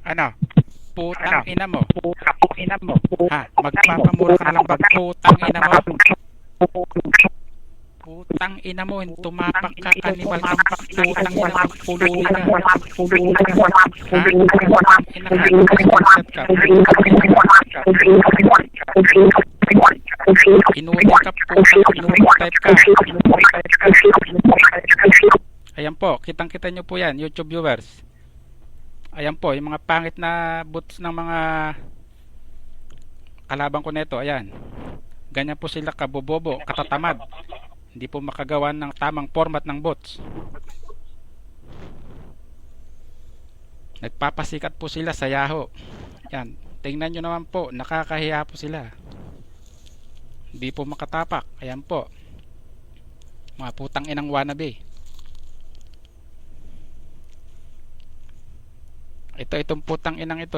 Ano? Putang ina mo. Ha? Magpapamura ka na lang ba? Putang ina mo. Putang ina mo. Tumapak ka. Animal kang putang ina mo. Pulubi ka. Ha? Ina ka. Screenshot ka. Inutin ka. Putang inutin type ka. Ayan po. Kitang-kita nyo po yan. YouTube viewers. Ayan po, yung mga pangit na boots ng mga kalaban ko nito, ayan. Ganyan po sila kabobobo, katatamad. Hindi po makagawa ng tamang format ng bots. Nagpapasikat po sila sa Yahoo. Ayan, tingnan nyo naman po, nakakahiya po sila. Hindi po makatapak, ayan po. Mga putang inang wannabe. Itong putang inang ito,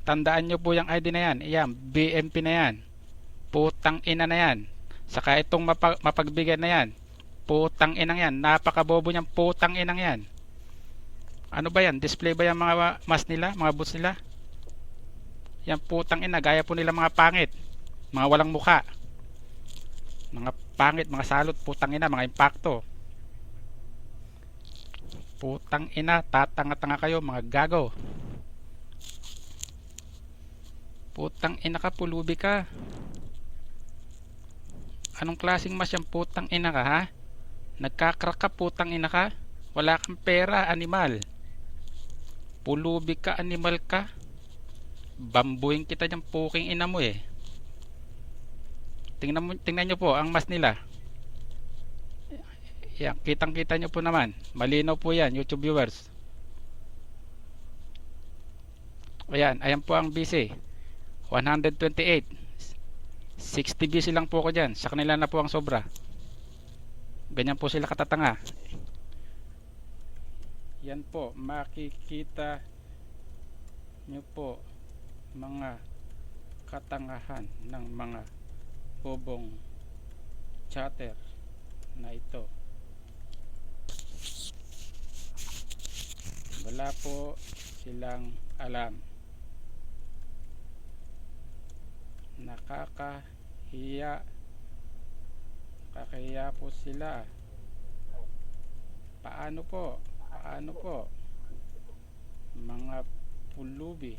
tandaan nyo po yung ID na yan. Ayan, BMP na yan. Putang ina na yan. Saka itong mapagbigay na yan. Putang inang yan. Napakabobo niyang putang inang yan. Ano ba yan? Display ba yung mga mask nila? Mga boots nila? Yan putang ina. Gaya po nila mga pangit. Mga walang muka. Mga pangit, mga salot. Putang ina, mga impacto. Putang ina, tatanga-tanga kayo mga gago. Putang ina ka, pulubi ka. Anong klaseng mas yung putang ina ka, ha? Nagkakrak ka, putang ina ka. Wala kang pera, animal. Pulubi ka, animal ka. Bambuin kita dyan, puking ina mo eh. Tingnan nyo po ang mas nila. Yan, kitang-kita nyo po naman. Malinaw po yan, YouTube viewers. Ayan, ayan po ang BC. 128. 60 BC lang po ko dyan. Sa kanila na po ang sobra. Ganyan po sila katatanga. Yan po, makikita nyo po mga katangahan ng mga bobong chatter na ito. Wala po silang alam. Nakakahiya po sila. Paano po mga pulubi?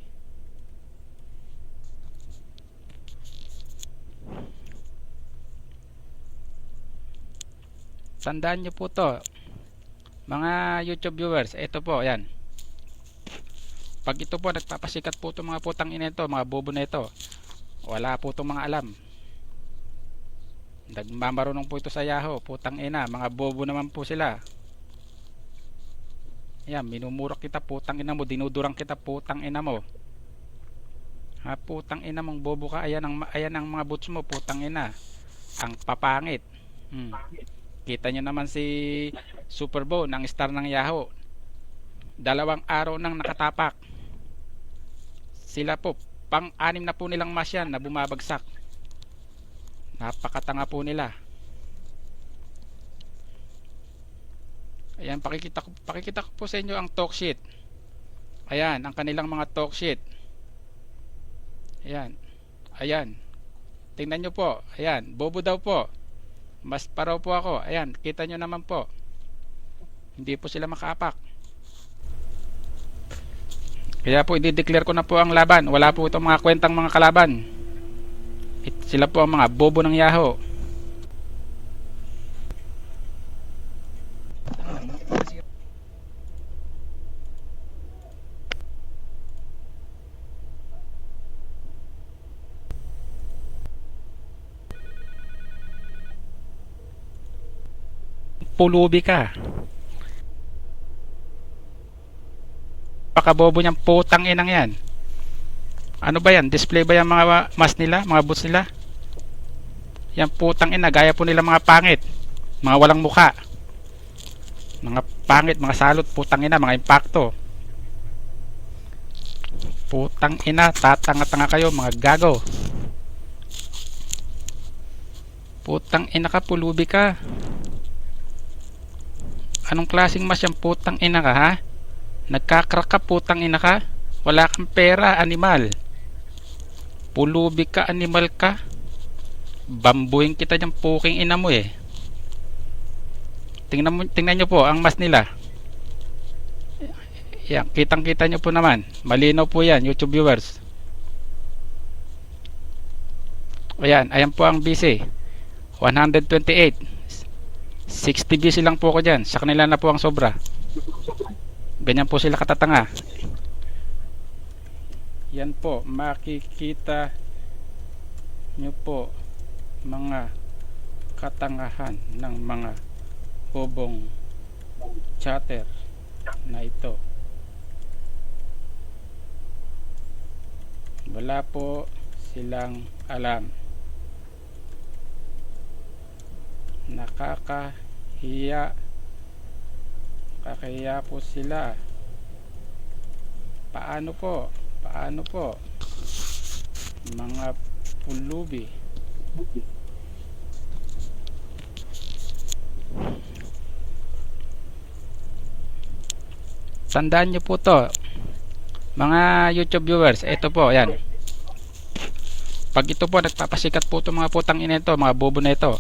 Tandaan nyo po to mga YouTube viewers. Ito po, yan. Pag ito po nagpapasikat po itong mga putang ina ito, mga bobo na ito, wala po itong mga alam. Nagmamarunong po ito sa Yahoo. Putang ina, mga bobo naman po sila. Yan, minumurak kita, putang ina mo. Dinudurang kita, putang ina mo. Ha, putang ina mong bobo ka. Ayan ang mga boots mo, putang ina. Ang papangit. Kita nyo naman si Super Bowl ng star ng Yahoo. 2 araw nang nakatapak. Sila po, pang-anim na po nilang mas yan na bumabagsak. Napakatanga po nila. Ayan, pakikita ko po sa inyo ang talk sheet. Ayan, ang kanilang mga talk sheet. Ayan. Tingnan nyo po. Ayan, bobo daw po. Mas paraw po ako. Ayan, kita nyo naman po. Hindi po sila makaapak. Kaya po, i-declare ko na po ang laban. Wala po itong mga kwentang mga kalaban. Sila po ang mga bobo ng Yahoo. Pulubi ka. Pakabobo niyang putang inang yan. Ano ba yan? Display ba yung mga mask nila? Mga boots nila? Yan putang ina. Gaya po nila mga pangit. Mga walang muka. Mga pangit, mga salot. Putang ina, mga impacto. Putang ina. Tatanga-tanga kayo mga gago. Putang ina ka, pulubi ka. Anong klaseng mas yung putang ina ka, ha? Nagkakrak ka, putang ina ka. Wala kang pera, animal. Pulubi ka, animal ka. Bambuhin kita dyan, puking ina mo eh. Tingnan nyo po ang mas nila. Yan, kitang-kita nyo po naman. Malinaw po yan, YouTube viewers. Ayan, ayan po ang BC. 128. 60 BC lang po ako dyan. Sa kanila na po ang sobra. Ganyan po sila katatanga. Yan po, makikita nyo po mga katangahan ng mga bobong chatter na ito. Wala po silang alam. Nakakahiya po sila. Paano po mga pulubi? Tandaan nyo po to mga YouTube viewers. Ito po, yan. Pag ito po nagpapasikat po itong mga putang ina ito, mga bobo na ito,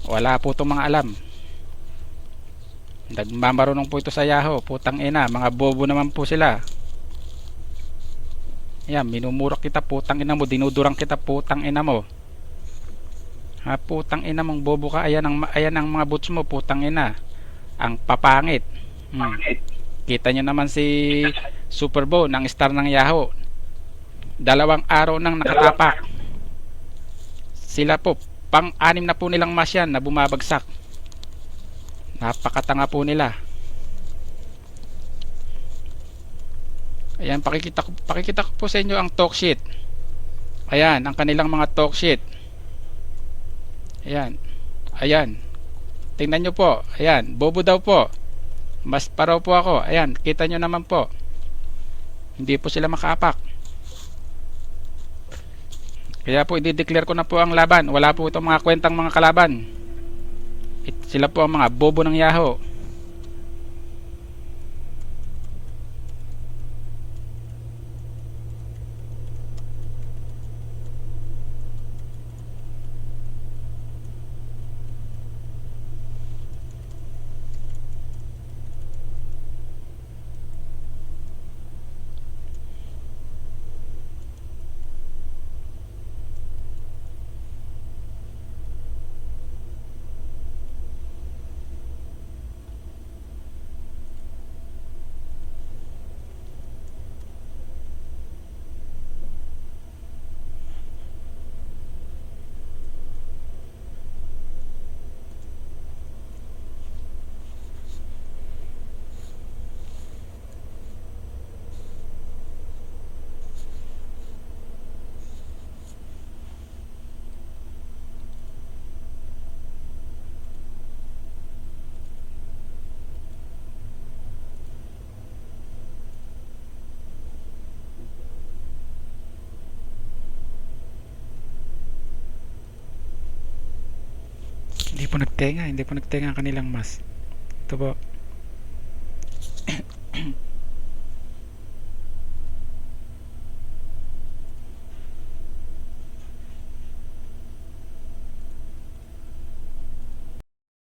wala po itong mga alam. Nagmamarunong po ito sa Yahoo. Putang ina, mga bobo naman po sila. Yan, minumurak kita, putang ina mo. Dinudurang kita, putang ina mo. Ha, putang ina mong bobo ka. Ayan ang mga boots mo, putang ina. Ang papangit. Kita nyo naman si Super Bowl ng star ng Yahoo. 2 araw nang nakatapak. Sila po, pang-anim na po nilang mas yan na bumabagsak. Napakatanga po nila. Ayan, pakikita ko po sa inyo ang talk sheet. Ayan, ang kanilang mga talk sheet. Ayan. Ayan. Tingnan nyo po. Ayan, bobo daw po. Mas paraw po ako. Ayan, kita nyo naman po. Hindi po sila makaapak. Kaya po, i-declare ko na po ang laban. Wala po itong mga kwentang mga kalaban. Sila po ang mga bobo ng Yahoo. Hindi po nagtenga ang kanilang mas. Ito po.